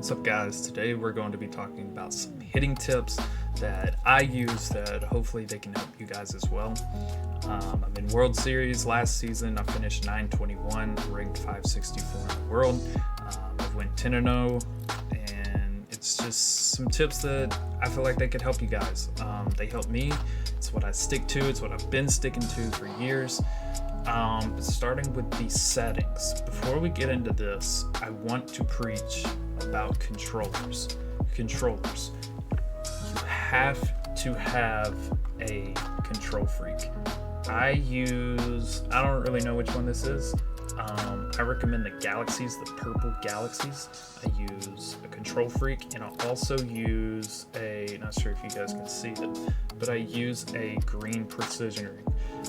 What's up, guys? Today we're going to be talking about some hitting tips that I use that hopefully they can help you guys as well. I'm in World Series last season. I finished 921, ranked 564 in the world. I went 10-0, and it's just some tips that I feel like they could help you guys. They help me. It's what I stick to. It's what I've been sticking to for years. Starting with the settings. Before we get into this, I want to preach about controllers. You have to have a control freak. I don't really know which one this is. I recommend the Galaxies, the purple Galaxies. I use a control freak, and I also use not sure if you guys can see it, but I use a green precision ring.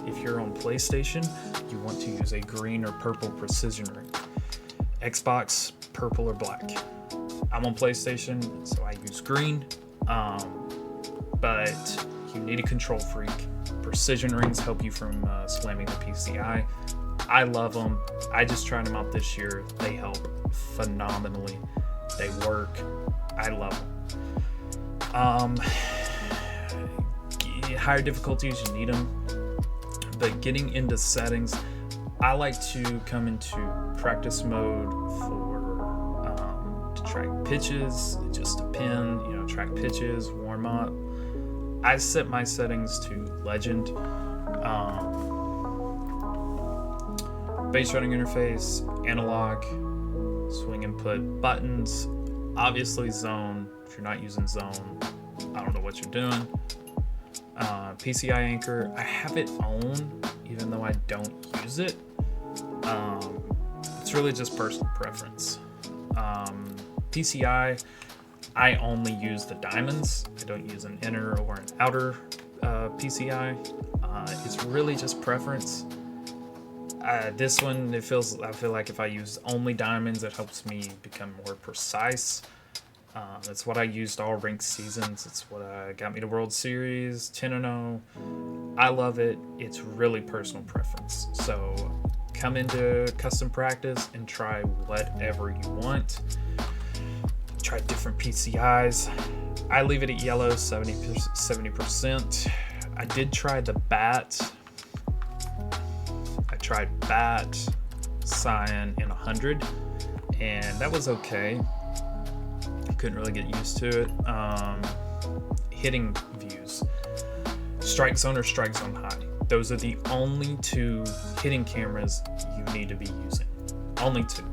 If you're on PlayStation, you want to use a green or purple precision ring. Xbox, purple or black. I'm on PlayStation, so I use green, but you need a control freak. Precision rings help you from slamming the PCI. I love them. I just tried them out this year. They help phenomenally. They work. I love them. Higher difficulties, you need them. But getting into settings, I like to come into practice mode to track pitches. It just depends, track pitches, warm up. I set my settings to legend. Base running interface, analog, swing input, buttons, obviously zone. If you're not using zone, I don't know what you're doing. PCI anchor, I have it on even though I don't use it. It's really just personal preference. PCI, I only use the diamonds. I don't use an inner or an outer PCI. It's really just preference. This one, I feel like if I use only diamonds, it helps me become more precise. That's what I used all ranked seasons. It's what got me to World Series, 10-0. I love it. It's really personal preference. So come into custom practice and try whatever you want. Try different PCIs. I leave it at yellow, 70%. I did try the bat. I tried bat, cyan, and 100, and that was okay. Couldn't really get used to it. Hitting views, strike zone or strike zone high. Those are the only two hitting cameras you need to be using. Only two.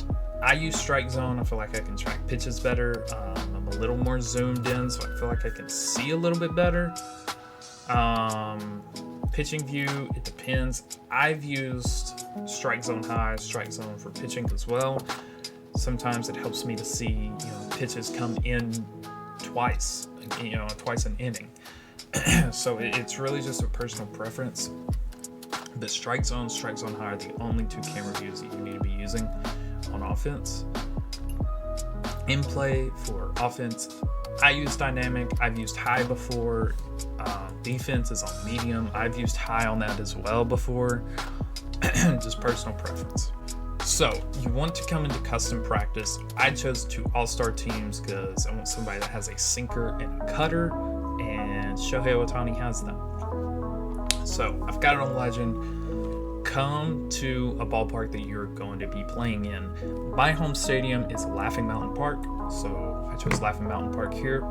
I use strike zone. I feel like I can track pitches better. I'm a little more zoomed in, so I feel like I can see a little bit better. Pitching view, it depends. I've used strike zone high, strike zone for pitching as well. Sometimes it helps me to see, pitches come in twice an inning. So it's really just a personal preference. But strike zone high are the only two camera views that you need to be using on offense. In play for offense, I use dynamic. I've used high before. Defense is on medium. I've used high on that as well before. Just personal preference. So you want to come into custom practice. I chose two all-star teams because I want somebody that has a sinker and a cutter, and Shohei Ohtani has them. So I've got it on legend. Come to a ballpark that you're going to be playing in. My home stadium is Laughing Mountain Park, so I chose Laughing Mountain Park here.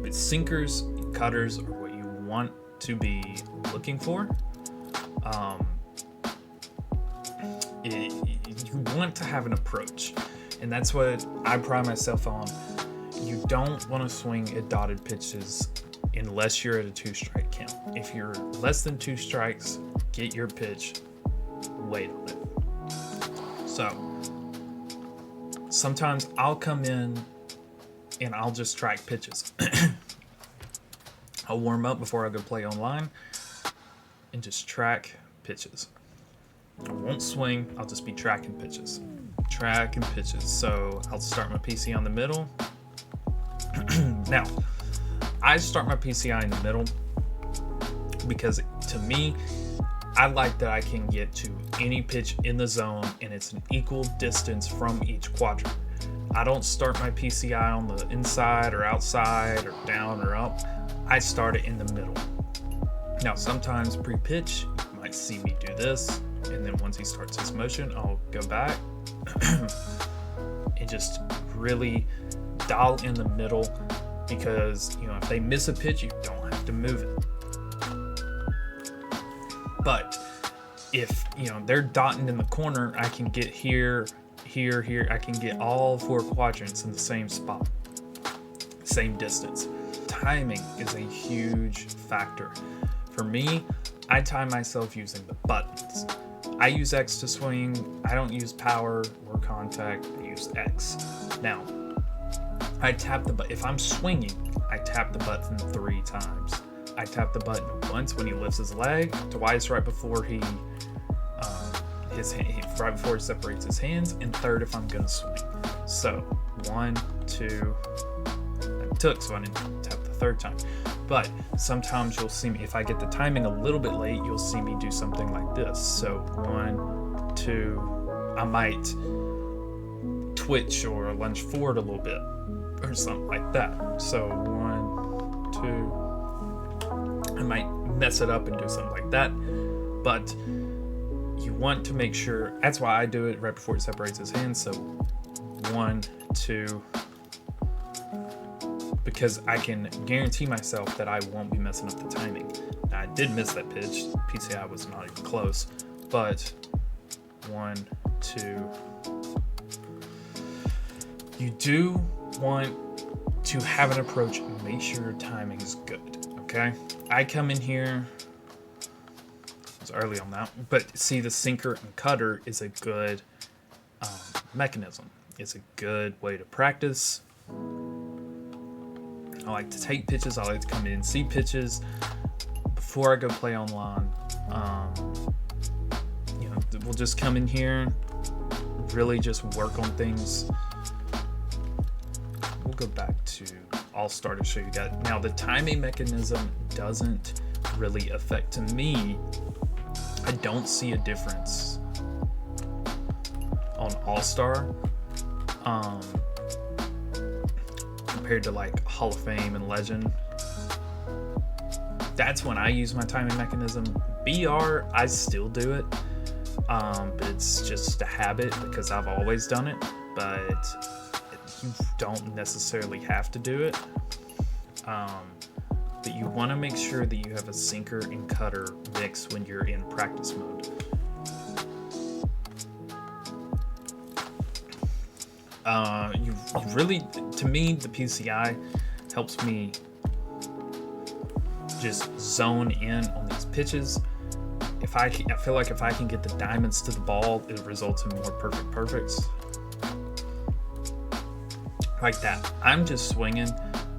But sinkers and cutters are what you want to be looking for. You want to have an approach, and that's what I pride myself on. You don't want to swing at dotted pitches unless you're at a 2-strike count. If you're less than 2 strikes, get your pitch, wait on it. So sometimes I'll come in and I'll just track pitches. I'll warm up before I go play online and just track pitches. I won't swing, I'll just be tracking pitches. So I'll start my PCI in the middle. Now, I start my PCI in the middle because to me, I like that I can get to any pitch in the zone and it's an equal distance from each quadrant. I don't start my PCI on the inside or outside or down or up. I start it in the middle. Now, sometimes pre-pitch, you might see me do this, and then once he starts his motion, I'll go back and just really dial in the middle, because if they miss a pitch, you don't have to move it. But if they're dotting in the corner, I can get here. I can get all 4 quadrants in the same spot, same distance. Timing is a huge factor. For me, I time myself using the buttons. I use X to swing. I don't use power or contact. I use X. Now, I tap the button. If I'm swinging, I tap the button 3 times. I tap the button once when he lifts his leg, twice right before he separates his hands, and 3rd if I'm gonna swing. So 1, 2, I took, so I didn't tap the 3rd time. But sometimes you'll see me, if I get the timing a little bit late, you'll see me do something like this. So 1, 2, I might twitch or lunge forward a little bit or something like that. So 1, 2, I might mess it up and do something like that. But you want to make sure, that's why I do it right before he separates his hands. So 1, 2, because I can guarantee myself that I won't be messing up the timing. Now, I did miss that pitch. PCI was not even close, but 1, 2. You do want to have an approach and make sure your timing is good, okay? I come in here, it's early on that, but see, the sinker and cutter is a good mechanism. It's a good way to practice. I like to take pitches. I like to come in and see pitches before I go play online. We'll just come in here, really just work on things. We'll go back to All-Star to show you guys. Now, the timing mechanism doesn't really affect, to me, I don't see a difference on All-Star compared to like Hall of Fame and Legend. That's when I use my timing mechanism. BR, I still do it, but it's just a habit because I've always done it, but you don't necessarily have to do it. But you want to make sure that you have a sinker and cutter mix when you're in practice mode. You really, to me, the PCI helps me just zone in on these pitches. I feel like if I can get the diamonds to the ball, it results in more perfects. Like that. I'm just swinging,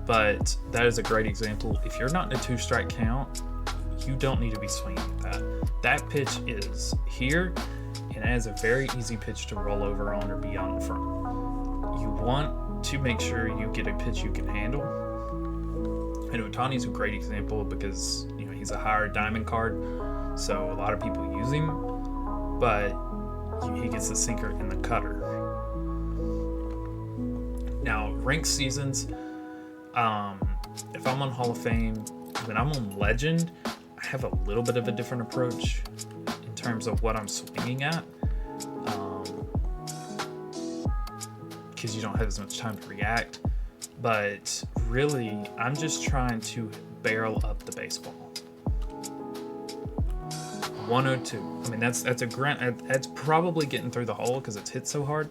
but that is a great example. If you're not in a 2-strike count, you don't need to be swinging at that. That pitch is here, and that is a very easy pitch to roll over on or be on in front. You want to make sure you get a pitch you can handle. And Otani's a great example because he's a higher diamond card, so a lot of people use him, but he gets the sinker and the cutter. Now, ranked seasons, if I'm on Hall of Fame, when I'm on Legend, I have a little bit of a different approach in terms of what I'm swinging at, because you don't have as much time to react. But really, I'm just trying to barrel up the baseball. 102. I mean, that's a grunt. That's probably getting through the hole because it's hit so hard.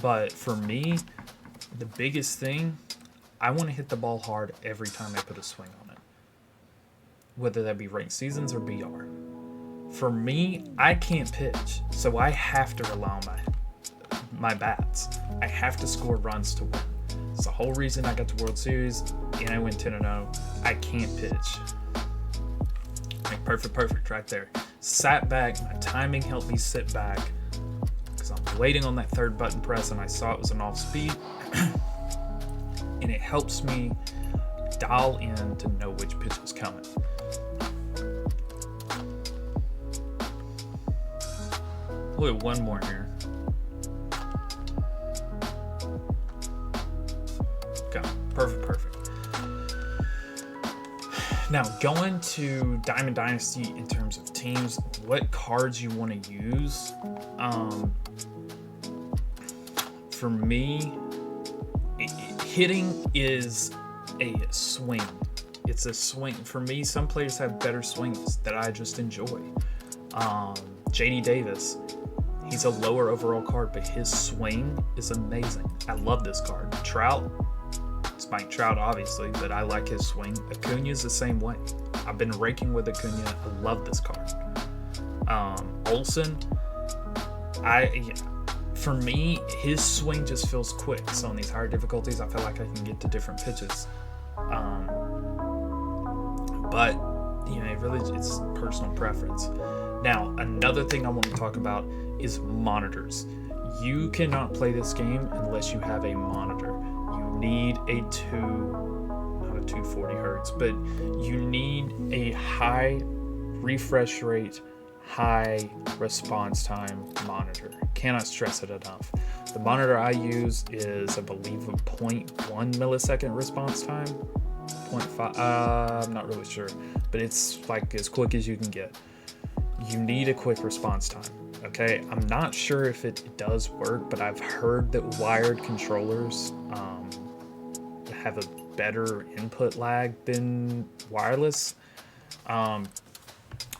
But for me, the biggest thing, I want to hit the ball hard every time I put a swing on it, whether that be ranked seasons or BR. For me, I can't pitch, so I have to rely on my bats. I have to score runs to win. It's the whole reason I got to World Series and I went 10-0. I can't pitch. Like perfect right there. Sat back, my timing helped me sit back because I'm waiting on that 3rd button press and I saw it was an off speed. And it helps me dial in to know which pitch was coming. We'll do one more here. Okay, perfect. Now, going to Diamond Dynasty in terms of teams, what cards you want to use. For me, hitting is a swing. It's a swing. For me, some players have better swings that I just enjoy. JD Davis, he's a lower overall card, but his swing is amazing. I love this card. Trout, it's Mike Trout, obviously, but I like his swing. Acuna's the same way. I've been raking with Acuna. I love this card. Olsen, for me, his swing just feels quick. So on these higher difficulties, I feel like I can get to different pitches. But it's personal preference. Now, another thing I want to talk about is monitors. You cannot play this game unless you have a monitor. You need not a 240 hertz, but you need a high refresh rate, high response time monitor. Cannot stress it enough. The monitor I use is, I believe, a 0.1 millisecond response time. 0.5, I'm not really sure, but it's like as quick as you can get. You need a quick response time. Okay, I'm not sure if it does work, but I've heard that wired controllers have a better input lag than wireless.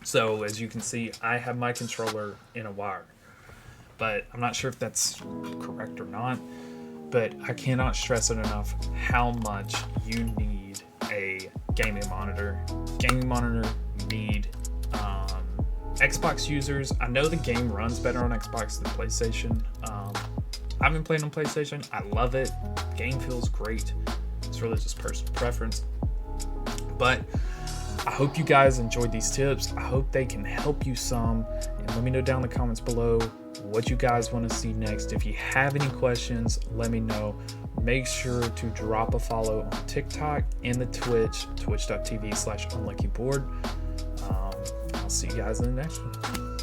So as you can see, I have my controller in a wire, but I'm not sure if that's correct or not. But I cannot stress it enough how much you need a gaming monitor. Gaming monitor, you need Xbox users. I know the game runs better on Xbox than PlayStation. I've been playing on PlayStation. I love it. Game feels great. It's really just personal preference. But I hope you guys enjoyed these tips. I hope they can help you some. And let me know down in the comments below what you guys want to see next. If you have any questions, let me know. Make sure to drop a follow on TikTok and the Twitch, twitch.tv/unluckyBOARD. I'll see you guys in the next one.